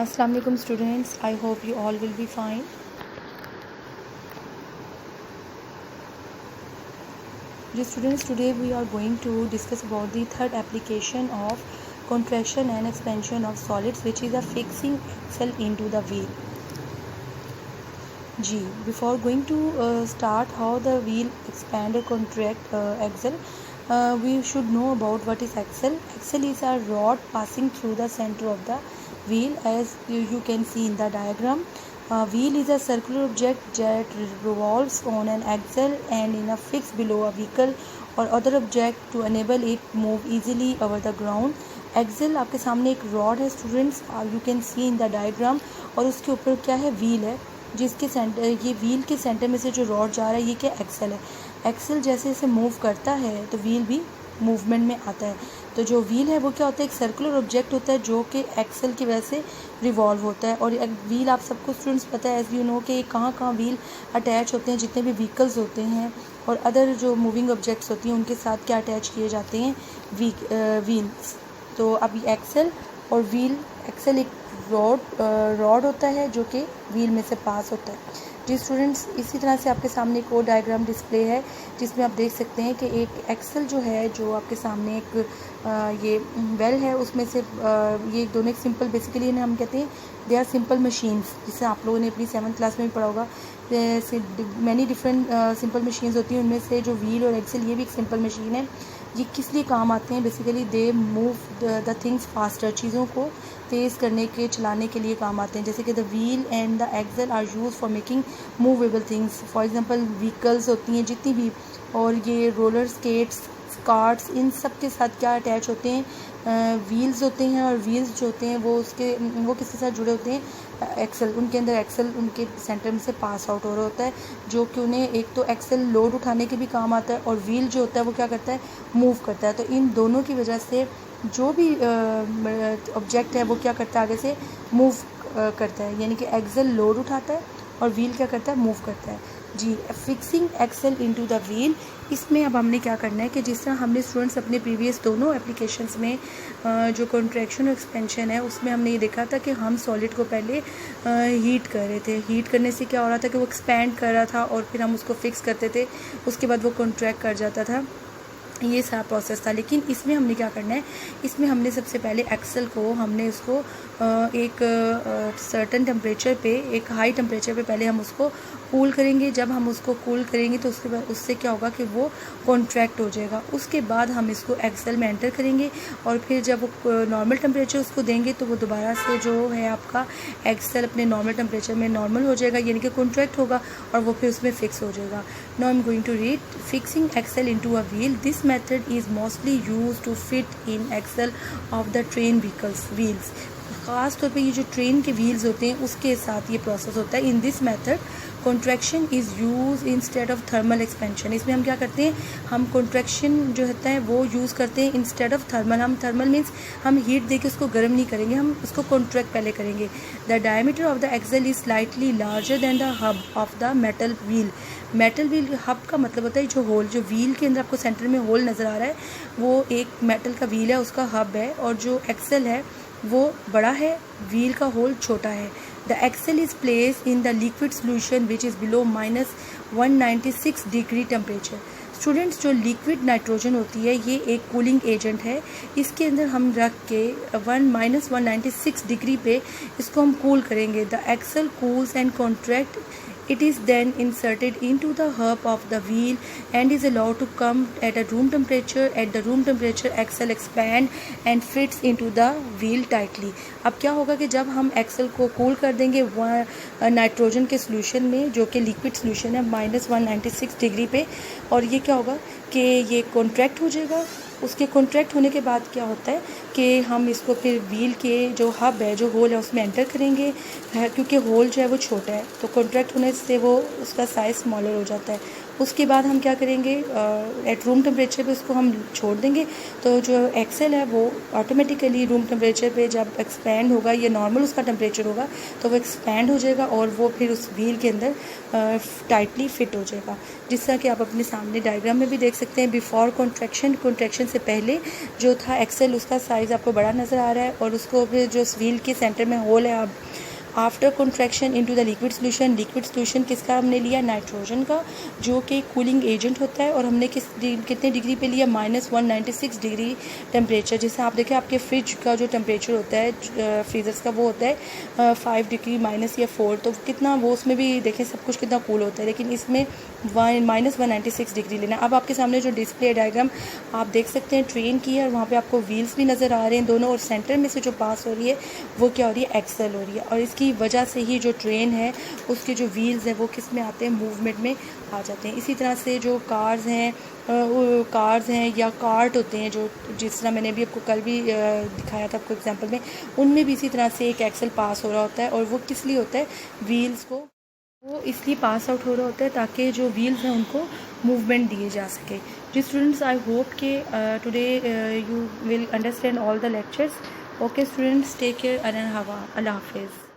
Assalamu alaikum students, I hope you all will be fine. Dear students, today we are going to discuss about the third application of contraction and expansion of solids, which is a fixing axle into the wheel. Before going to start how the wheel expand or contract axle, we should know about what is axle. Axle is a rod passing through the center of the wheel, as you can see in the diagram. Wheel is a circular object that revolves on an axle and in a fixed below a vehicle or other object to enable it move easily over the ground. Axle आपके सामने एक rod है students, you can see in the diagram, और उसके ऊपर क्या है, wheel है, जिसके सेंटर, ये व्हील के सेंटर में से जो रॉड जा रहा है ये क्या एक्सेल है. एक्सेल जैसे जैसे मूव करता है तो व्हील भी मूवमेंट में आता है. तो जो व्हील है वो क्या होता है, एक सर्कुलर ऑब्जेक्ट होता है जो कि एक्सेल की वजह से रिवॉल्व होता है. और व्हील आप सबको स्टूडेंट्स पता है, एज यू नो, कि कहाँ कहाँ व्हील अटैच होते हैं. जितने भी व्हीकल्स होते हैं और अदर जो मूविंग ऑब्जेक्ट्स होती हैं उनके साथ क्या अटैच किए जाते हैं, व्हील्स. तो अभी एक्सेल और व्हील, एक्सेल एक रॉड होता है जो कि व्हील में से पास होता है. जी स्टूडेंट्स, इसी तरह से आपके सामने एक और डायग्राम डिस्प्ले है जिसमें आप देख सकते हैं कि एक एक्सेल जो है, जो आपके सामने एक ये वेल है, उसमें से ये दोनों एक सिंपल, बेसिकली इन्हें हम कहते हैं दे आर सिंपल मशीन्स, जिसे आप लोगों ने अपनी 7th क्लास में भी पढ़ा होगा. मैनी डिफरेंट सिंपल मशीन्स होती हैं, उनमें से जो व्हील और एक्सेल ये भी एक सिंपल मशीन है. ये किस लिए काम आते हैं, basically they move the things faster, चीज़ों को तेज़ करने के, चलाने के लिए काम आते हैं. जैसे कि the wheel and the axle are use for making movable things. For example vehicles होती हैं जितनी भी, और ये रोलर स्केट्स, कार्ट्स, इन सब के साथ क्या अटैच होते हैं, व्हील्स होते हैं. और व्हील्स जो होते हैं वो किसके साथ जुड़े होते हैं, एक्सेल. उनके अंदर एक्सेल उनके सेंटर में से पास आउट हो रहा होता है, जो कि उन्हें एक तो एक्सेल लोड उठाने के भी काम आता है, और व्हील जो होता है वो क्या करता है, मूव करता है. तो इन दोनों की वजह से जो भी ऑब्जेक्ट है वो क्या करता है, आगे से मूव करता है. यानी कि एक्सेल लोड उठाता है और व्हील क्या करता है, मूव करता है. जी, fixing axle into the wheel, इसमें अब हमने क्या करना है कि जिस तरह हमने स्टूडेंट्स अपने प्रीवियस दोनों एप्लीकेशंस में जो कॉन्ट्रैक्शन और एक्सपेंशन है उसमें हमने ये देखा था कि हम सॉलिड को पहले हीट कर रहे थे. हीट करने से क्या हो रहा था कि वो एक्सपैंड कर रहा था और फिर हम उसको फिक्स करते थे, उसके बाद वो कॉन्ट्रैक्ट कर जाता था. ये सारा प्रोसेस था. लेकिन इसमें हमने क्या करना है, इसमें हमने सबसे पहले एक्सेल को हमने उसको एक सर्टन टेम्परेचर पे, एक हाई टेम्परेचर पे पहले हम उसको कूल करेंगे. जब हम उसको कूल करेंगे तो उसके बाद उससे क्या होगा कि वो कॉन्ट्रैक्ट हो जाएगा. उसके बाद हम इसको एक्सेल में एंटर करेंगे और फिर जब वो नॉर्मल टेम्परेचर उसको देंगे तो वो दोबारा से जो है आपका एक्सेल अपने नॉर्मल टेम्परेचर में नॉर्मल हो जाएगा, यानी कि कॉन्ट्रैक्ट होगा और वो फिर उसमें फिक्स हो जाएगा. Now I am going to read fixing axle into a wheel. This method is mostly use to fit in axle of the train wheels. ख़ास तौर पे ये जो ट्रेन के व्हील्स होते हैं उसके साथ ये प्रोसेस होता है. In this method contraction is use instead of thermal expansion. इसमें हम क्या करते हैं, हम कॉन्ट्रैक्शन जो होता है वो यूज़ करते हैं इंस्टेड ऑफ थर्मल. हम थर्मल मीन्स हम हीट देके उसको गर्म नहीं करेंगे, हम उसको कॉन्ट्रैक्ट पहले करेंगे. The diameter of the axle is slightly larger than the hub of the metal wheel. Metal wheel, hub का मतलब होता है जो होल, जो व्हील के अंदर आपको सेंटर में होल नज़र आ रहा है वो एक मेटल का व्हील है, उसका हब है. और जो एक्सेल है वो बड़ा है, व्हील का होल छोटा है. The axle is place in the liquid solution which is below -196 degree temperature. Students, जो लिक्विड नाइट्रोजन होती है ये एक कूलिंग एजेंट है. इसके अंदर हम रख के -196 डिग्री पे इसको हम कूल करेंगे. The axle cools and contract. It is then inserted into the hub of the wheel and is allowed to come at a room temperature. At the room temperature, axle expand and fits into the wheel tightly. अब क्या होगा कि जब हम Excel को cool कर देंगे nitrogen के सोल्यूशन में, जो कि लिक्विड सोल्यूशन है, -196 डिग्री पे, और ये क्या होगा कि ये कॉन्ट्रैक्ट हो जाएगा. उसके कॉन्ट्रैक्ट होने के बाद क्या होता है कि हम इसको फिर व्हील के जो हब है, जो होल है, उसमें एंटर करेंगे. क्योंकि होल जो है वो छोटा है तो कॉन्ट्रैक्ट होने से वो उसका साइज़ स्मॉलर हो जाता है. उसके बाद हम क्या करेंगे, एट रूम टेम्परेचर पे उसको हम छोड़ देंगे। तो जो एक्सेल है वो ऑटोमेटिकली रूम टेम्परेचर पे जब एक्सपैंड होगा, ये नॉर्मल उसका टेम्परेचर होगा, तो वो एक्सपैंड हो जाएगा और वो फिर उस व्हील के अंदर टाइटली फिट हो जाएगा। जिस तरह कि आप अपने सामने डायग्राम में भी देख सकते हैं, बिफोर कॉन्ट्रैक्शन से पहले जो था एक्सेल, उसका साइज़ आपको बड़ा नज़र आ रहा है, और उसको फिर जो व्हील के सेंटर में होल है, after contraction into the liquid solution किसका हमने लिया, नाइट्रोजन का, जो कि कूलिंग एजेंट होता है, और हमने कितने डिग्री पे लिया, -196 डिग्री टेम्परेचर। जैसे आप देखें आपके फ्रिज का जो टेम्परेचर होता है फ्रीजर्स का, वो होता है 5 डिग्री माइनस या 4, तो कितना वो उसमें भी देखें सब कुछ कितना कूल होता है, लेकिन इसमें -196 डिग्री लेना। अब आपके सामने जो डिस्प्ले डायग्राम आप देख सकते हैं ट्रेन की है, और वहाँ पे आपको व्हील्स भी नज़र आ रहे हैं दोनों, और सेंटर में से जो पास हो रही है वो क्या हो रही है, एक्सेल हो रही है। और इसकी वजह से ही जो ट्रेन है उसके जो व्हील्स हैं वो किस में आते हैं, मूवमेंट में आ जाते हैं। इसी तरह से जो कार्स हैं या कार्ट होते हैं, जो जिस तरह मैंने अभी आपको कल भी दिखाया था आपको एग्जांपल में, उनमें भी इसी तरह से एक एक्सेल पास हो रहा होता है, और वो किस लिए होता है, व्हील्स को वो इसलिए पास आउट हो रहा होता है ताकि जो व्हील्स हैं उनको मूवमेंट दिए जा सके। जी स्टूडेंट्स, आई होप के today you will understand all the lectures. Okay students, take care, अल्लाह हाफिज़।